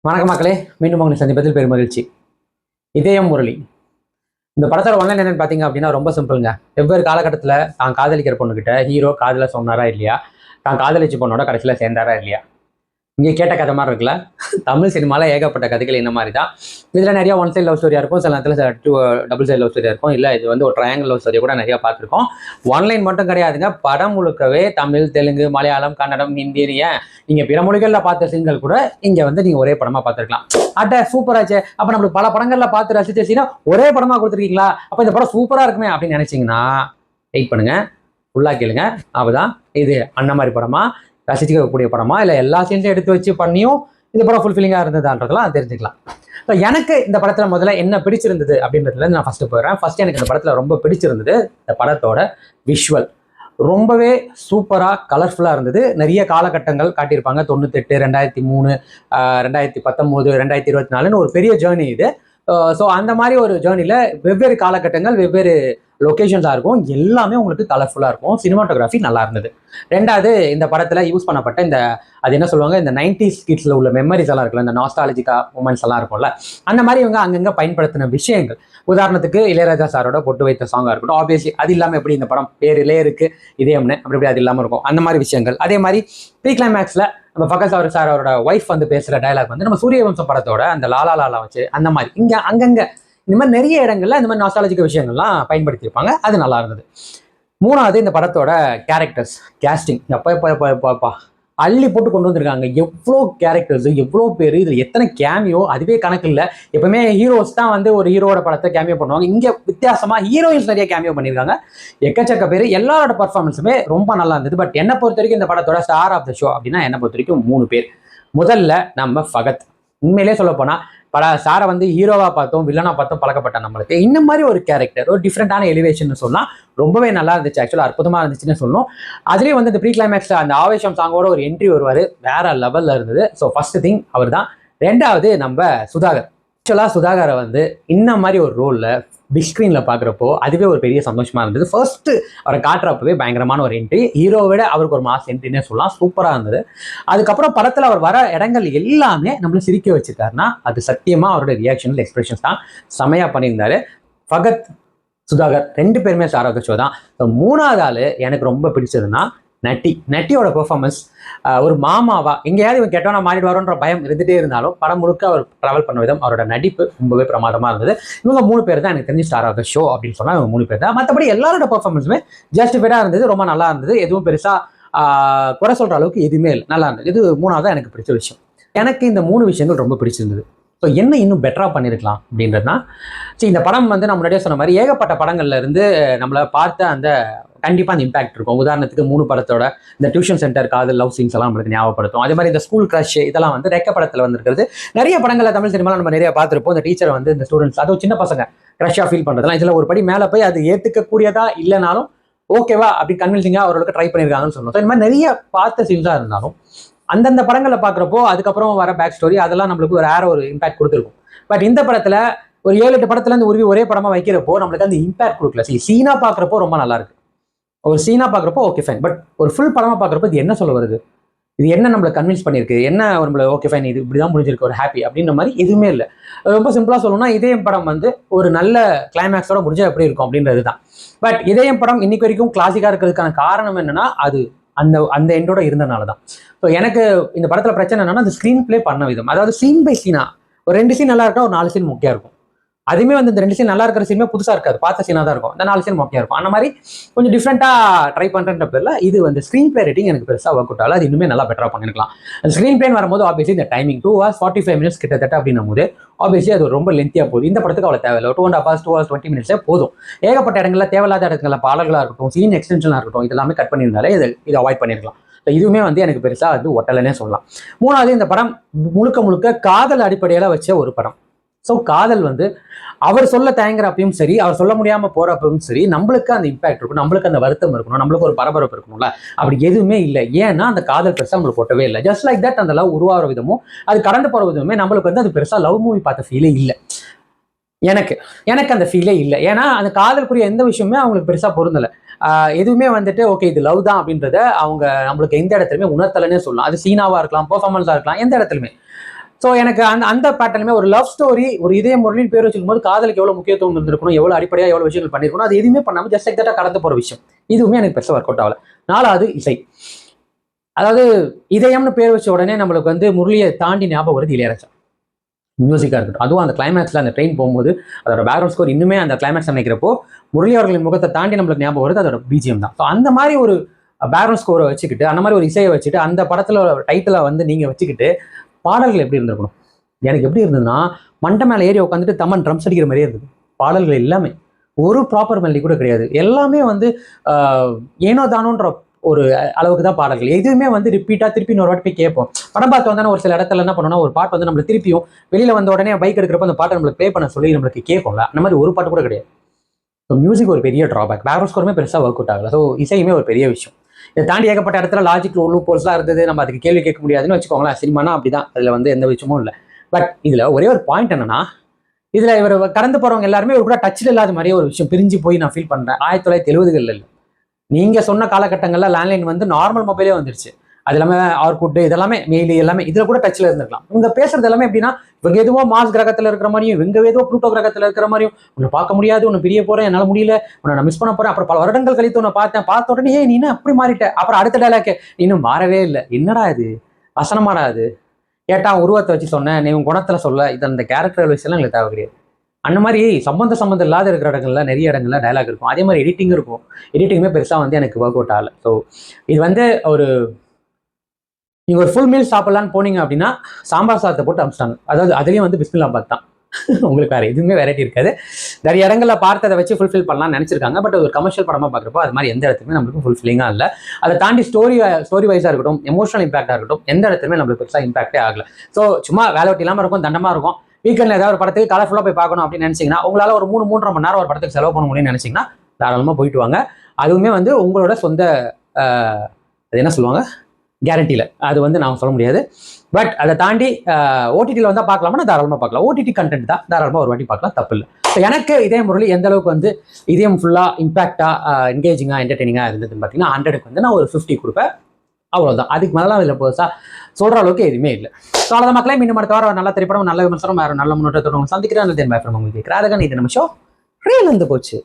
வணக்கம் மக்களே, மீண்டும் உங்களை சந்திப்பதில் பெரும் மகிழ்ச்சி. இதயம் முரளி. இந்த படத்தோட ஒன்லைன் என்னன்னு பார்த்தீங்க அப்படின்னா ரொம்ப சிம்பிளுங்க. வெவ்வேறு காலகட்டத்தில் தான் காதலிக்கிற பொண்ணுகிட்ட ஹீரோ காதல சொன்னாரா இல்லையா, தான் காதலிச்சு பொண்ணோட கடைசியில் சேர்ந்தாரா இல்லையா, இங்கே கேட்ட கதை மாதிரி இருக்குல்ல. தமிழ் சினிமாவில் ஏகப்பட்ட கதைகள் இந்த மாதிரி தான். இதில் நிறைய ஒன் சைட் லவ் ஸ்டோரியாக இருக்கும், சில நேரத்தில் டபுள் சைட் லவ் ஸ்டோரியாக இருக்கும், இல்லை இது வந்து ஒரு ட்ரையாங்கிள் லவ் ஸ்டோரியை கூட நிறையா பார்த்துருக்கோம். ஒன்லைன் மட்டும் கிடையாதுங்க, படம் முழுக்கவே தமிழ், தெலுங்கு, மலையாளம், கன்னடம், ஹிந்தி, ஏன் நீங்கள் பிற மொழிகளில் பார்த்த சீன்கள் கூட இங்கே வந்து நீங்கள் ஒரே படமாக பார்த்துருக்கலாம். அட்ட சூப்பராச்சு, அப்போ நம்மளுக்கு பல படங்களில் பார்த்து ரசிச்ச சீனா ஒரே படமாக கொடுத்துருக்கீங்களா, அப்போ இந்த படம் சூப்பராக இருக்குமே அப்படின்னு நினச்சிங்கன்னா வெயிட் பண்ணுங்க, ஃபுல்லாக கேளுங்க. அப்போதான் இது அந்த மாதிரி படமா, ரசிக்கக்கூடிய படமா, இல்லை எல்லா சீன்ஸையும் எடுத்து வச்சு பண்ணியும் இந்த படம் ஃபுல்ஃபில்லிங்காக இருந்ததுன்றதெல்லாம் தெரிஞ்சுக்கலாம். ஸோ எனக்கு இந்த படத்தில் முதல்ல என்ன பிடிச்சிருந்தது அப்படின்றதுல நான் ஃபஸ்ட்டு போயிடுறேன். ஃபஸ்ட்டு எனக்கு இந்த படத்தில் ரொம்ப பிடிச்சிருந்தது இந்த படத்தோட விஷுவல். ரொம்பவே சூப்பராக கலர்ஃபுல்லாக இருந்தது. நிறைய காலகட்டங்கள் காட்டியிருப்பாங்க. 98, 2003, 2019, 2024 ஒரு பெரிய ஜேர்னி இது. ஸோ அந்த மாதிரி ஒரு ஜேர்னியில் வெவ்வேறு காலகட்டங்கள், வெவ்வேறு லொக்கேஷன்ஸாக இருக்கும், எல்லாமே உங்களுக்கு கலர்ஃபுல்லாக இருக்கும். சினிமாட்டோகிராஃபி நல்லா இருந்தது. ரெண்டாவது, இந்த படத்தில் யூஸ் பண்ணப்பட்ட இந்த அது என்ன சொல்லுவாங்க, இந்த 90s கிட்ஸில் உள்ள மெமரிஸ் எல்லாம் இருக்குல்ல, இந்த நாஸ்டாலஜிக்கா மூமெண்ட்ஸ் எல்லாம் இருக்கும்ல, அந்த மாதிரி இவங்க அங்கங்கே பயன்படுத்தின விஷயங்கள். உதாரணத்துக்கு இளையராஜா சாரோட பொட்டு வைத்த சாங்காக இருக்கட்டும். ஆப்வியஸ்லி அது இல்லாமல் எப்படி இந்த படம் பேரிலே இருக்கு இதயம்னு, அப்படி அது இல்லாமல் இருக்கும். அந்த மாதிரி விஷயங்கள். அதே மாதிரி ப்ரீ கிளைமேக்ஸில் நம்ம ஃபகத் சார் அவரோட ஒய்ஃப் வந்து பேசுகிற டயலாக் வந்து நம்ம சூரியவம்சம் படத்தோட அந்த லாலா லாலா வச்சு அந்த மாதிரி இங்கே அங்கங்கே இந்த மாதிரி நிறைய இடங்கள்ல இந்த மாதிரி நாஸ்டாலஜிக்க விஷயங்கள்லாம் பயன்படுத்தியிருப்பாங்க. அது நல்லா இருந்தது. மூணாவது, இந்த படத்தோட கேரக்டர்ஸ் கேஸ்டிங் எப்பா அள்ளி போட்டு கொண்டு வந்திருக்காங்க. எவ்வளோ கேரக்டர்ஸ், எவ்வளோ பேர், இதில் எத்தனை கேமியோ அதுவே கணக்கு இல்லை. எப்பவுமே ஹீரோஸ் தான் வந்து ஒரு ஹீரோட படத்தை கேமியோ பண்ணுவாங்க. இங்கே வித்தியாசமாக ஹீரோயின்ஸ் நிறைய கேமியோ பண்ணியிருக்காங்க. எக்கச்சக்க பேர், எல்லாரோட பர்ஃபார்மன்ஸுமே ரொம்ப நல்லா இருந்தது. பட் என்னை பொறுத்த வரைக்கும் இந்த படத்தோட ஸ்டார் ஆஃப் த ஷோ அப்படின்னா என்னை பொறுத்த வரைக்கும் 3 பேர். முதல்ல நம்ம ஃபகத். உண்மையிலே சொல்ல போனால் சாரை வந்து ஹீரோவா பார்த்தோம், வில்லனா பார்த்தோம் பழக்கப்பட்ட நம்மளுக்கு இந்த மாதிரி ஒரு கேரக்டர், ஒரு டிஃப்ரெண்டான எலிவேஷன் சொன்னா ரொம்பவே நல்லா இருந்துச்சு. ஆக்சுவலாக அற்புதமா இருந்துச்சுன்னு சொல்லணும். அதுலேயும் வந்து இந்த ப்ரீ கிளைமேக்ஸ்ல அந்த ஆவேசம் சாங்கோட ஒரு என்ட்ரி வருவார், வேற லெவல்ல இருந்தது. ஸோ ஃபர்ஸ்ட் திங் அவர் தான். ரெண்டாவது நம்ம சுதாகர். ஆக்சுவலாக சுதாகரை வந்து இந்த மாதிரி ஒரு ரோலில் பிக் ஸ்க்ரீனில் பார்க்குறப்போ அதுவே ஒரு பெரிய சந்தோஷமாக இருந்தது. ஃபர்ஸ்ட்டு அவரை காட்டுறப்பவே பயங்கரமான ஒரு என்ட்ரி, ஹீரோவை விட அவருக்கு ஒரு மாஸ் என்ட்ரினே சொல்லலாம். சூப்பராக இருந்தது. அதுக்கப்புறம் படத்தில் அவர் வர இடங்கள் எல்லாமே நம்மளை சிரிக்க வச்சுருக்காருன்னா அது சத்தியமாக அவரோட ரியாக்ஷன்ஸ், எக்ஸ்பிரஷன்ஸ் தான் செமையாக பண்ணியிருந்தாரு. ஃபகத், சுதாகர் 2 பேருமே ஸ்டார் ஆஃப் த ஷோ தான். மூணாவது ஆள் எனக்கு ரொம்ப பிடிச்சதுன்னா நட்டியோட பெர்ஃபார்மன்ஸ். ஒரு மாமாவா எங்கேயாவது இவன் கெட்டவனா மாறிடுவாரோன்ற பயம் இருந்துகிட்டே இருந்தாலும் படம் முழுக்க அவர் ட்ராவல் பண்ண விதம், அவரோட நடிப்பு ரொம்பவே பிரமாதமாக இருந்தது. இவங்க 3 பேர் தான் எனக்கு தெரிஞ்சு ஸ்டார் ஆஃப் த ஷோ அப்படின்னு சொன்னால் இவங்க 3 பேர் தான். மற்றபடி எல்லாரோட பெர்ஃபார்மன்ஸுமே ஜஸ்டிஃபைடாக இருந்தது, ரொம்ப நல்லா இருந்தது. எதுவும் பெருசாக குறை சொல்கிற அளவுக்கு எதுவுமே இல்லை, நல்லா இருந்தது. இது 3ஆவது எனக்கு பிடிச்ச விஷயம். எனக்கு இந்த 3 விஷயங்கள் ரொம்ப பிடிச்சிருந்தது. ஸோ என்ன இன்னும் பெட்டராக பண்ணியிருக்கலாம் அப்படின்றது தான். சரி, இந்த படம் வந்து நம்ம முன்னாடியே சொன்ன மாதிரி ஏகப்பட்ட படங்கள்ல இருந்து நம்மளை பார்த்த அந்த கண்டிப்பாக அந்த இம்பாக்ட் இருக்கும். உதாரணத்துக்கு 3 படத்தோட இந்த டியூஷன் சென்டர் காதல் லவ் சீன்ஸ் எல்லாம் நம்மளுக்கு ஞாபகப்படுத்தும். அதே மாதிரி இந்த ஸ்கூல் கிரஷ் இதெல்லாம் வந்து ரெக்க படத்தில் வந்துருக்கிறது. நிறைய படங்களில் தமிழ் சினிமாவில் நம்ம நிறைய பார்த்துருப்போம். இந்த டீச்சரை வந்து இந்த ஸ்டூடெண்ட்ஸ், அதுவும் சின்ன பசங்க க்ரஷ்ஷாக ஃபீல் பண்ணுறதுலாம் இதில் ஒரு படி மேலே போய் அது ஏற்றுக்கக்கூடியதா இல்லைனாலும் ஓகேவா அப்படி கன்வின்சிங்காக அவர்களுக்கு ட்ரை பண்ணியிருக்காங்கன்னு சொல்லணும். ஸோ இந்த மாதிரி நிறைய பார்த்த சீன்ஸாக இருந்தாலும் அந்தந்த படங்களில் பார்க்குறப்போ அதுக்கப்புறம் வர பேக் ஸ்டோரி அதெல்லாம் நம்மளுக்கு வேற ஒரு இம்பாக்ட் கொடுத்துருக்கும். பட் இந்த படத்தில் ஒரு 7-8 படத்துல இருந்து உருவி ஒரே படமாக வைக்கிறப்போ நம்மளுக்கு அந்த இம்பாக்ட் கொடுக்கல. சீனா பார்க்குறப்போ ரொம்ப நல்லா இருக்கு, ஒரு சீனா பார்க்குறப்போ ஓகே ஃபைன். பட் ஒரு ஃபுல் படமாக பார்க்குறப்போ இது என்ன சொல்ல வருது, இது என்ன நம்மளை கன்வின்ஸ் பண்ணியிருக்கு, என்ன நம்மளை ஓகே ஃபைன் இது இப்படி தான் முடிஞ்சிருக்கு, ஒரு ஹாப்பி அப்படின்ற மாதிரி எதுவுமே இல்லை. ரொம்ப சிம்பிளாக சொல்லணும்னா இதயம் படம் வந்து ஒரு நல்ல கிளைமேக்ஸோட முடிஞ்சா எப்படி இருக்கும் அப்படின்றது தான். பட் இதயம் படம் இன்னைக்கு வரைக்கும் கிளாசிக்காக இருக்கிறதுக்கான காரணம் என்னன்னா அது அந்த அந்த எண்டோட இருந்தனால தான். ஸோ எனக்கு இந்த படத்தில் பிரச்சனை என்னன்னா அந்த ஸ்க்ரீன் பிளே பண்ண விதம், அதாவது சீன் பை சீனா ஒரு 2 சீன் நல்லா இருக்கா, ஒரு 4 சீன் மொக்கையா இருக்கும். அதுவுமே வந்து இந்த 2 சீன் நல்லா இருக்கிற சீனுமே புதுசாக இருக்காது, பார்த்த சீனாக தான் இருக்கும். இந்த 4 சீன் மொக்கையா இருக்கும். அந்த மாதிரி கொஞ்சம் டிஃப்ரெண்ட்டாக ட்ரை பண்ணுறன்ற பேரில் இது வந்து ஸ்க்ரீன் பிளே ரேட்டிங் எனக்கு பெருசாக ஒர்க் அவுட் ஆகல. அது இன்னுமே நல்லா பெட்டராக பண்ணிருக்கலாம். அந்த ஸ்க்ரீன் பிளேன் வரும்போது ஆப்வியஸ்லி இந்த டைமிங் 2 hours 45 minutes கிட்டத்தட்ட அப்படின்னும் போது ஆப்வியஸ்லி அது ரொம்ப லென்த்தியாக போகுது. இந்த படத்துக்கு அவ்வளோ தேவையில்லை, 2.5 hours 2 hours 20 minutes போதும். ஏகப்பட்ட இடங்கள்ல தேவையில்லாத இடங்களில் பாடல்களாக இருக்கட்டும், சீன் எக்ஸ்டென்ஷனாக இருக்கட்டும், இதெல்லாமே கட் பண்ணியிருந்தாலே இது அவாய்ட் பண்ணிருக்கலாம். இதுவுமே வந்து எனக்கு பெருசாக வந்து ஒட்டலைன்னே சொல்லலாம். மூணாவது, இந்த படம் முழுக்க முழுக்க காதல் அடிப்படையில் வச்ச ஒரு படம். ஸோ காதல் வந்து அவர் சொல்ல தயங்குறப்பையும் சரி, அவர் சொல்ல முடியாமல் போகிறப்பையும் சரி, நம்மளுக்கு அந்த இம்பாக்ட் இருக்கும், நம்மளுக்கு அந்த வருத்தம் இருக்கணும், நம்மளுக்கு ஒரு பரபரப்பு இருக்கணும்ல. அப்படி எதுவுமே இல்லை. ஏன்னா அந்த காதல் பெருசாக நம்மளுக்கு ஒட்டவே இல்லை. ஜஸ்ட் லைக் தட் அந்த லவ் உருவாகிற விதமும் அது கடந்து போகிற விதமே நம்மளுக்கு வந்து அது பெருசாக லவ் மூவி பார்த்த ஃபீலே இல்லை. எனக்கு அந்த ஃபீலே இல்லை. ஏன்னா அந்த காதலுக்குரிய எந்த விஷயமே அவங்களுக்கு பெருசாக பொருந்தலை. எதுவுமே வந்துட்டு ஓகே இது லவ் தான் அப்படின்றத அவங்க நம்மளுக்கு எந்த இடத்துலையுமே உணர்த்தலைன்னே சொல்லலாம். அது சீனாவாக இருக்கலாம், பெர்ஃபார்மன்ஸாக இருக்கலாம், எந்த இடத்துலையுமே. ஸோ எனக்கு அந்த பேட்டர்னுமே ஒரு லவ் ஸ்டோரி, ஒரு இதய முரளின்னு பேர் வச்சுக்கும் போது காதலுக்கு எவ்வளோ முக்கியத்துவம் இருந்திருக்கணும், எவ்வளோ அடிப்படையாக எவ்வளோ விஷயங்கள் பண்ணியிருக்கணும், அது எதுவுமே பண்ணாமல் ஜஸ்ட் எக்ஸாக்டாக கடந்து போகிற விஷயம். இதுவுமே எனக்கு பெருசாக ஒர்க் அவுட் ஆகல. 4வது இசை. அதாவது இதயம்னு பேர் வச்ச உடனே நம்மளுக்கு வந்து முரளியை தாண்டி ஞாபகம் வருது இளையராஜா மியூசிக்காக இருக்கட்டும். அதுவும் அந்த கிளைமேக்ஸில் அந்த ட்ரெயின் போகும்போது அதோட பேக்ரவுண்ட் ஸ்கோர் இன்னுமே அந்த கிளைமேக்ஸ் நினைக்கிறப்போ முரளி அவர்களின் முகத்தை தாண்டி நம்மளுக்கு ஞாபகம் வருது அதோட பிஜிஎம் தான். ஸோ அந்த மாதிரி ஒரு பேக்ரவுண்ட் ஸ்கோரை வச்சுக்கிட்டு, அந்த மாதிரி ஒரு இசையை வச்சுட்டு, அந்த படத்தில் டைட்டிலை வந்து நீங்கள் வச்சுக்கிட்டு பாடல்கள் எப்படி இருந்திருக்கணும்? எனக்கு எப்படி இருந்ததுன்னா, மண்டை மேலே ஏறி உட்காந்துட்டு தமன் ட்ரம்ஸ் அடிக்கிற மாதிரியே இருக்குது பாடல்கள் எல்லாமே. ஒரு ப்ராப்பர் மெலடி கூட கிடையாது. எல்லாமே வந்து ஏனோ தானோன்ற ஒரு அளவுக்கு தான் பாடல்கள். எதுவுமே வந்து ரிப்பீட்டாக திருப்பி இன்னொரு வாட்டி போய் கேட்போம். படம் பார்த்து வந்தானே ஒரு சில இடத்துல என்ன பண்ணோம்னா, ஒரு பாட்டு வந்து நம்மளை திருப்பியும் வெளியில் வந்த உடனே பைக் எடுக்கிறப்ப அந்த பாட்டை நம்மளுக்கு ப்ளே பண்ண சொல்லி நம்மளுக்கு கேட்கும்ல, அந்த மாதிரி ஒரு பாட்டு கூட கிடையாது. ஸோ மியூசிக் ஒரு பெரிய ட்ராபேக். பேக்ரவுண்ட் ஸ்கோருமே பெருசாக ஒர்க் அவுட் ஆகல. ஸோ இசையுமே ஒரு பெரிய விஷயம். இதை தாண்டி ஏகப்பட்ட இடத்துல லாஜிக் லூப் ஹோல்ஸ்லாம் இருந்தது. நம்ம அதுக்கு கேள்வி கேட்க முடியாதுன்னு வச்சுக்கோங்களேன். சினிமானா அப்படிதான், அதில் வந்து எந்த விஷயமும் இல்லை. பட் இதில் ஒரே ஒரு பாயிண்ட் என்னன்னா, இதில் இவர் கடந்து போகிறவங்க எல்லாருமே ஒரு கூட டச்சில் இல்லாத மாதிரியே ஒரு விஷயம் பிரிஞ்சு போய் நான் ஃபீல் பண்ணுறேன். 1970களில் இல்லை, நீங்கள் சொன்ன காலகட்டங்களில் லேண்ட்லைன் வந்து நார்மல் மொபைலே வந்துருச்சு. அது இல்லாமல் ஆர்குட்டு இதெல்லாமே மெயில் எல்லாமே இதில் கூட டச்சில் இருந்திருக்கலாம். இவங்க பேசுறது எல்லாமே எப்படின்னா, இவங்க எதுவோ மாஸ் கிரகத்தில் இருக்கிற மாதிரியும், இவங்க ஏதோ ப்ளூட்டோ கிரகத்தில் இருக்கிற மாதிரியும், உன்னை பார்க்க முடியாது, உன்னை பிரிய போகிறேன், என்னால் முடியல, உன்னை நான் மிஸ் பண்ண போகிறேன், அப்புறம் பல வருடங்கள் கழித்து உன்னை பார்த்தேன், பார்த்த உடனே நீ என்ன அப்படி மாறிட்ட, அப்புறம் அடுத்த டைலாக் இன்னும் மாறவே இல்லை, என்னடா இது வசனமாடா அது, கேட்டா உருவத்தை வச்சு சொன்னேன், நீ உன் குணத்தில் சொல்ல, இது அந்த கேரக்டர் விஷயம்லாம் எங்களுக்கு தேவை கிடையாது. அந்த மாதிரி சம்மந்தம் இல்லாத இருக்கிற இடங்கள்ல நிறைய இடங்கள்ல டைலாக் இருக்கும். அதே மாதிரி எடிட்டிங் இருக்கும். எடிட்டிங்குமே பெருசாக வந்து எனக்கு ஒர்க் அவுட் ஆகலை. ஸோ இது வந்து ஒரு நீங்கள் ஒரு ஃபுல் மீல் சாப்பிட்லான்னு போனீங்க அப்படின்னா சாம்பார் சாதத்தை போட்டு அமிச்சிட்டாங்க. அதாவது அதுலேயும் வந்து பிஸ்மில்லாபாத் தான். உங்களுக்கு வேறு எதுவுமே வெரைட்டி இருக்காது. நிறைய இடங்களில் பார்த்ததை வச்சு ஃபுல்ஃபில் பண்ணலாம்னு நினச்சிருக்காங்க. பட் ஒரு கமர்ஷியல் படமாக பார்க்குறப்போ அது மாதிரி எந்த இடத்துலையுமே நம்மளுக்கு ஃபுல்ஃபில்லிங்காக இல்லை. அதை தாண்டி ஸ்டோரி வைஸாக இருக்கட்டும், எமோஷனல் இம்பாக்டாக இருக்கட்டும், எந்த இடத்துலையுமே நம்மளுக்கு பெருசாக இம்பாக்டே ஆகலை. ஸோ சும்மா வேலை வெட்டி இல்லாமல் இருக்கும், தண்டமாக இருக்கும். வீக்கெண்டில் ஏதாவது ஒரு படத்துக்கு கலர்ஃபுல்லாக போய் பார்க்கணும் அப்படின்னு நினச்சிங்கன்னா, உங்களால் ஒரு 3-3.5 மணி நேரம் ஒரு படத்துக்கு செலவு பண்ண முடியும்னு நினச்சிங்கன்னா தாராளமாக போயிட்டு வாங்க. அதுவுமே வந்து உங்களோட சொந்த அது என்ன சொல்லுவாங்க கேரண்டியில், அது வந்து நான் சொல்ல முடியாது. பட் அதை தாண்டி ஓடிடியில் வந்தால் பார்க்கலாமா, தாராளமாக பார்க்கலாம். ஓடிடி கண்டென்ட் தான், தாராளமாக ஒரு வாட்டி பார்க்கலாம், தப்பு இல்லை. ஸோ எனக்கு இதய முரளி எந்த அளவுக்கு வந்து இதயம் ஃபுல்லாக இம்பாக்டாக என்கேஜிங்காக என்டர்டெய்னிங்காக இருந்ததுன்னு பார்த்தீங்கன்னா 100க்கு வந்து நான் ஒரு 50 கொடுப்பேன். அவ்வளோதான். அதுக்கு மேலாம் இதில் பெருசாக சொல்கிற அளவுக்கு எதுவுமே இல்லை. ஸோ அவ்வளோதான் மக்களே. மீண்டும் அடுத்த வாரம் நல்ல திரைப்படம், நல்ல விமர்சனம், வேறு நல்ல முன்னேற்றத்தோடு சந்திக்கிறேன். நல்ல உங்களுக்கு கேட்குறேன். இது நிமிஷம் ரீல் வந்து போச்சு.